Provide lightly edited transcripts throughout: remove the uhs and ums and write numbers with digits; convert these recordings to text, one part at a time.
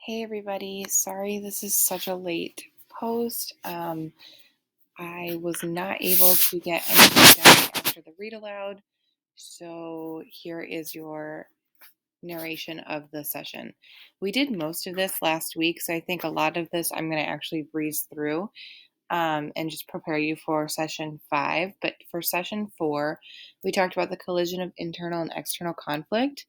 Hey everybody, sorry this is such a late post. I was not able to get anything done after the read aloud, so here is your narration of the session. We did most of this last week, so I think a lot of this I'm going to actually breeze through and just prepare you for session 5. But for session 4, we talked about the collision of internal and external conflict,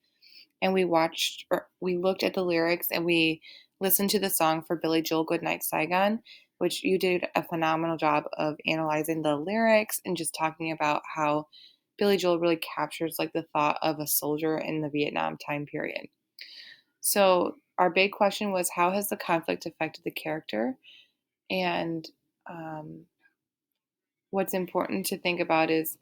and we looked at the lyrics and we listened to the song for Billy Joel Goodnight Saigon, which you did a phenomenal job of analyzing the lyrics and just talking about how Billy Joel really captures like the thought of a soldier in the Vietnam time period. So our big question was, how has the conflict affected the character? And um, what's important to think about is,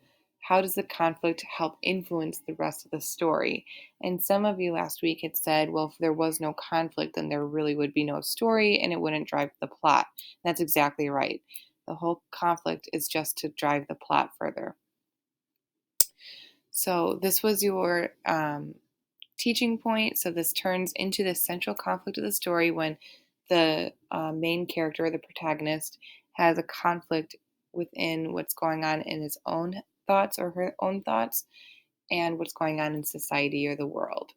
how does the conflict help influence the rest of the story? And some of you last week had said, well, if there was no conflict, then there really would be no story and it wouldn't drive the plot. That's exactly right. The whole conflict is just to drive the plot further. So this was your teaching point. So this turns into the central conflict of the story when the main character, the protagonist, has a conflict within what's going on in his own thoughts or her own thoughts and what's going on in society or the world.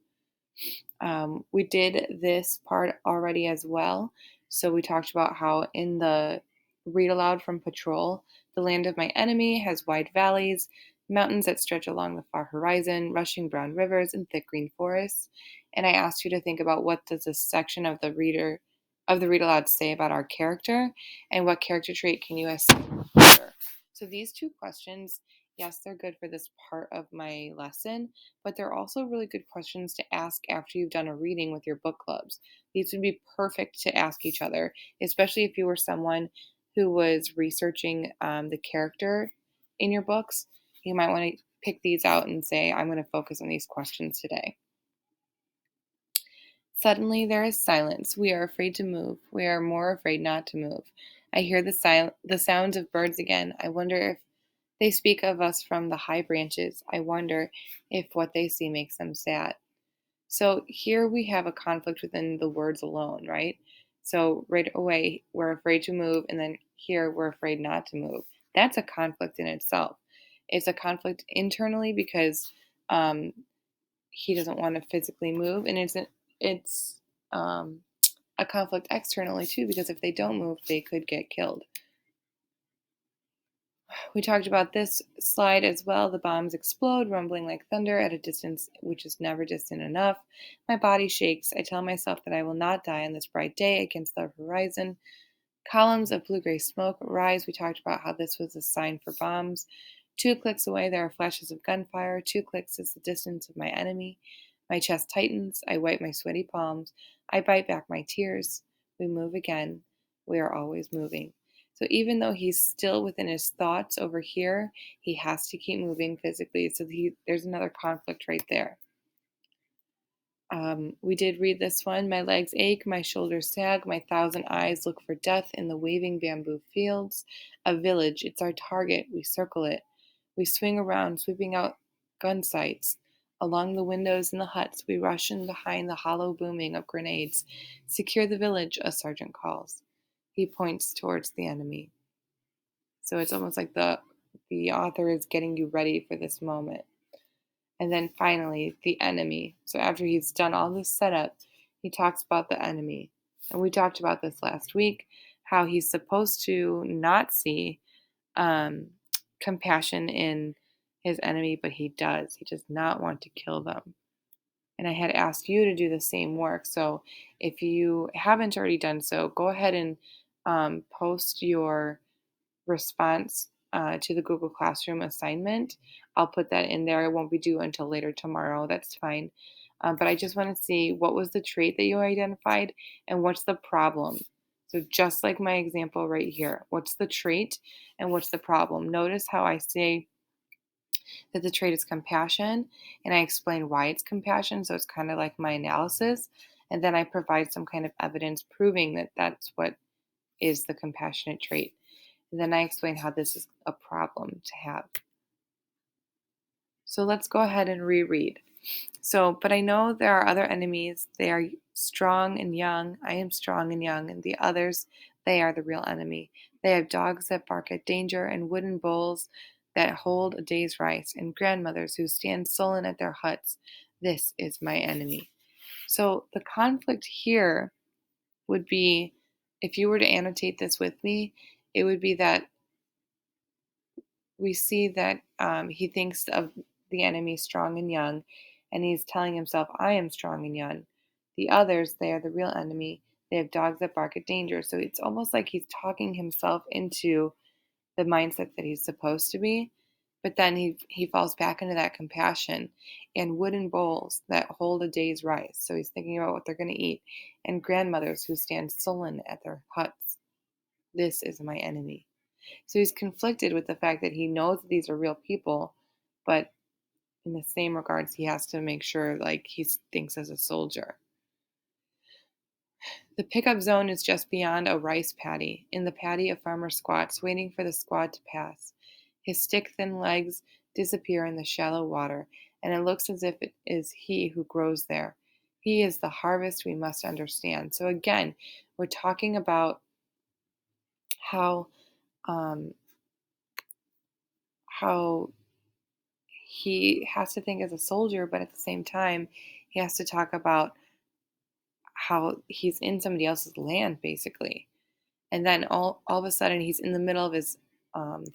We did this part already as well. So we talked about how in the read aloud from Patrol, the land of my enemy has wide valleys, mountains that stretch along the far horizon, rushing brown rivers, and thick green forests. And I asked you to think about, what does this section of the read aloud say about our character, and what character trait can you assign here? So these two questions, yes, they're good for this part of my lesson, but they're also really good questions to ask after you've done a reading with your book clubs. These would be perfect to ask each other, especially if you were someone who was researching the character in your books. You might want to pick these out and say, I'm going to focus on these questions today. Suddenly there is silence. We are afraid to move. We are more afraid not to move. I hear the sounds of birds again. I wonder if they speak of us from the high branches. I wonder if what they see makes them sad. So here we have a conflict within the words alone, right? So right away, we're afraid to move, and then here we're afraid not to move. That's a conflict in itself. It's a conflict internally because um, he doesn't want to physically move, and it's um, a conflict externally too, because if they don't move, they could get killed. We talked about this slide as well. The bombs explode, rumbling like thunder at a distance which is never distant enough. My body shakes. I tell myself that I will not die on this bright day against the horizon. Columns of blue-gray smoke rise. We talked about how this was a sign for bombs. 2 clicks away, there are flashes of gunfire. 2 clicks is the distance of my enemy. My chest tightens. I wipe my sweaty palms. I bite back my tears. We move again. We are always moving. So even though he's still within his thoughts over here, he has to keep moving physically. So there's another conflict right there. We did read this one. My legs ache, my shoulders sag, my thousand eyes look for death in the waving bamboo fields. A village, it's our target. We circle it. We swing around, sweeping out gun sights. Along the windows in the huts, we rush in behind the hollow booming of grenades. Secure the village, a sergeant calls. He points towards the enemy. So it's almost like the author is getting you ready for this moment. And then finally, the enemy. So after he's done all this setup, he talks about the enemy. And we talked about this last week, how he's supposed to not see um, compassion in his enemy, but he does. He does not want to kill them. And I had asked you to do the same work. So if you haven't already done so, go ahead and post your response to the Google Classroom assignment. I'll put that in there. It won't be due until later tomorrow. That's fine. But I just want to see, what was the trait that you identified and what's the problem. So just like my example right here, what's the trait and what's the problem? Notice how I say that the trait is compassion, and I explain why it's compassion. So it's kind of like my analysis. And then I provide some kind of evidence proving that that's what is the compassionate trait. And then I explain how this is a problem to have. So let's go ahead and reread. So, but I know there are other enemies. They are strong and young. I am strong and young, and the others, they are the real enemy. They have dogs that bark at danger, and wooden bowls that hold a day's rice, and grandmothers who stand sullen at their huts. This is my enemy. So, the conflict here would be, if you were to annotate this with me, it would be that we see that he thinks of the enemy strong and young, and he's telling himself, I am strong and young. The others, they are the real enemy. They have dogs that bark at danger. So it's almost like he's talking himself into the mindset that he's supposed to be. But then he falls back into that compassion and wooden bowls that hold a day's rice. So he's thinking about what they're going to eat, and grandmothers who stand sullen at their huts. This is my enemy. So he's conflicted with the fact that he knows that these are real people, but in the same regards, he has to make sure like he thinks as a soldier. The pickup zone is just beyond a rice paddy. In the paddy, a farmer squats, waiting for the squad to pass. His stick thin legs disappear in the shallow water, and it looks as if it is he who grows there. He is the harvest we must understand. So again, we're talking about how um, how he has to think as a soldier, but at the same time, he has to talk about how he's in somebody else's land, basically. And then all of a sudden, he's in the middle of his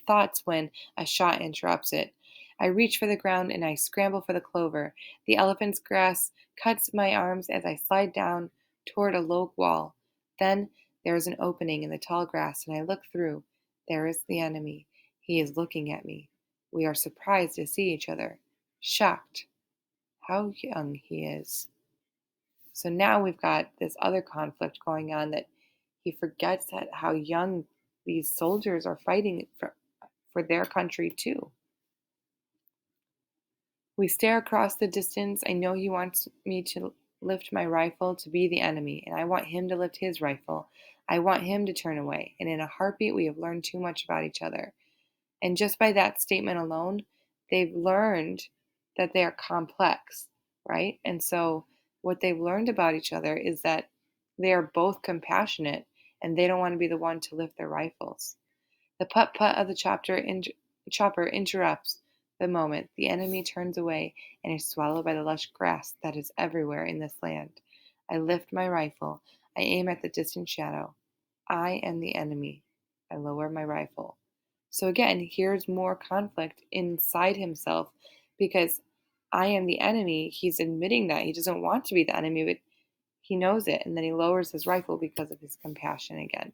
thoughts when a shot interrupts it. I reach for the ground and I scramble for the clover. The elephant's grass cuts my arms as I slide down toward a low wall. Then there is an opening in the tall grass, and I look through. There is the enemy. He is looking at me. We are surprised to see each other, shocked. How young he is. So now we've got this other conflict going on that he forgets that how young these soldiers are fighting for their country too. We stare across the distance. I know he wants me to lift my rifle to be the enemy, and I want him to lift his rifle. I want him to turn away, and in a heartbeat we have learned too much about each other. And just by that statement alone, they've learned that they are complex, right? And so what they've learned about each other is that they are both compassionate and they don't want to be the one to lift their rifles. The putt putt of the chopper interrupts the moment. The enemy turns away and is swallowed by the lush grass that is everywhere in this land. I lift my rifle. I aim at the distant shadow. I am the enemy. I lower my rifle. So again, here's more conflict inside himself because I am the enemy. He's admitting that he doesn't want to be the enemy, but he knows it. And then he lowers his rifle because of his compassion again.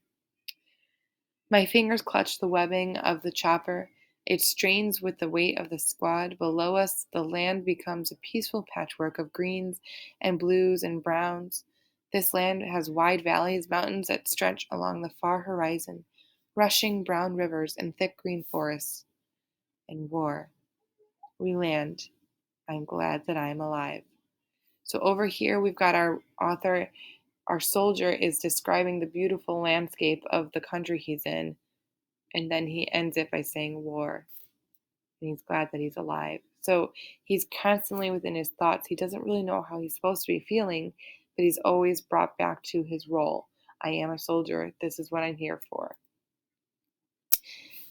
My fingers clutch the webbing of the chopper. It strains with the weight of the squad. Below us, the land becomes a peaceful patchwork of greens and blues and browns. This land has wide valleys, mountains that stretch along the far horizon, rushing brown rivers and thick green forests. And war. We land. I'm glad that I am alive. So over here, we've got our author, our soldier is describing the beautiful landscape of the country he's in. And then he ends it by saying war. And he's glad that he's alive. So he's constantly within his thoughts. He doesn't really know how he's supposed to be feeling, but he's always brought back to his role. I am a soldier. This is what I'm here for.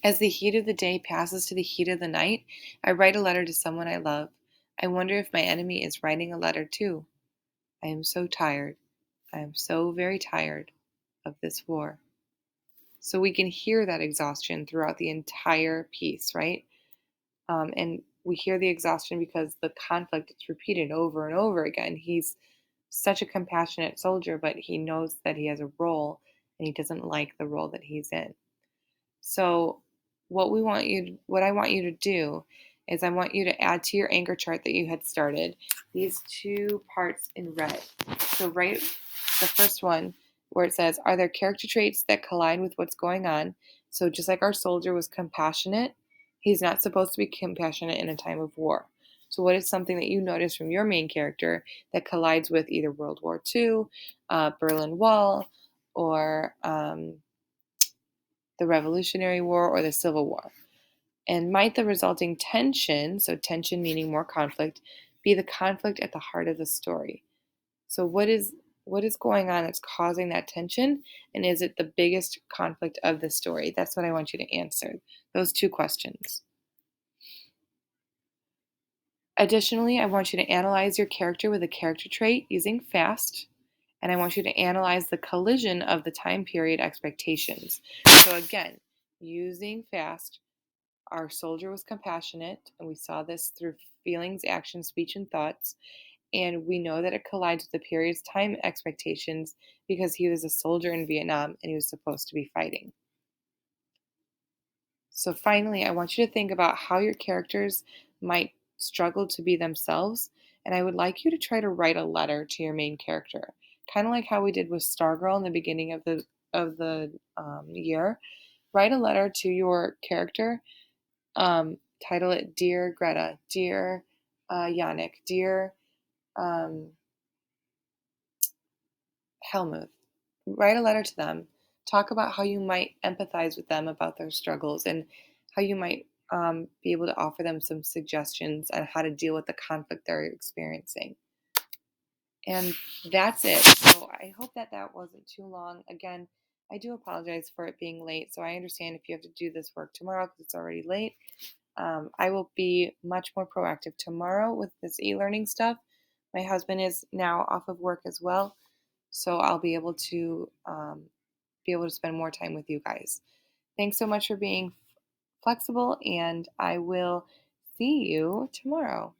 As the heat of the day passes to the heat of the night, I write a letter to someone I love. I wonder if my enemy is writing a letter too. I am so tired. I am so very tired of this war. So we can hear that exhaustion throughout the entire piece, right? And we hear the exhaustion because the conflict is repeated over and over again. He's such a compassionate soldier, but he knows that he has a role and he doesn't like the role that he's in. So what I want you to do is I want you to add to your anchor chart that you had started these two parts in red. So write the first one where it says, are there character traits that collide with what's going on? So just like our soldier was compassionate, he's not supposed to be compassionate in a time of war. So what is something that you notice from your main character that collides with either World War II, Berlin Wall, or the Revolutionary War or the Civil War? And might the resulting tension, so tension meaning more conflict, Be the conflict at the heart of the story. So what is going on that's causing that tension, and is it the biggest conflict of the story? That's what I want you to answer. Those two questions. Additionally, I want you to analyze your character with a character trait using FAST, and I want you to analyze the collision of the time period expectations. So again, using FAST, our soldier was compassionate, and we saw this through feelings, actions, speech, and thoughts. And we know that it collides with the period's time expectations because he was a soldier in Vietnam and he was supposed to be fighting. So, finally, I want you to think about how your characters might struggle to be themselves. And I would like you to try to write a letter to your main character, kind of like how we did with Stargirl in the beginning of the year. Write a letter to your character. Title it "Dear Greta," "Dear Yannick," "Dear um, Helmuth." Write a letter to them. Talk about how you might empathize with them about their struggles and how you might be able to offer them some suggestions on how to deal with the conflict they're experiencing. And that's it. So I hope that that wasn't too long. Again, I do apologize for it being late. So I understand if you have to do this work tomorrow because it's already late. I will be much more proactive tomorrow with this e-learning stuff. My husband is now off of work as well, so I'll be able to spend more time with you guys. Thanks so much for being flexible, and I will see you tomorrow.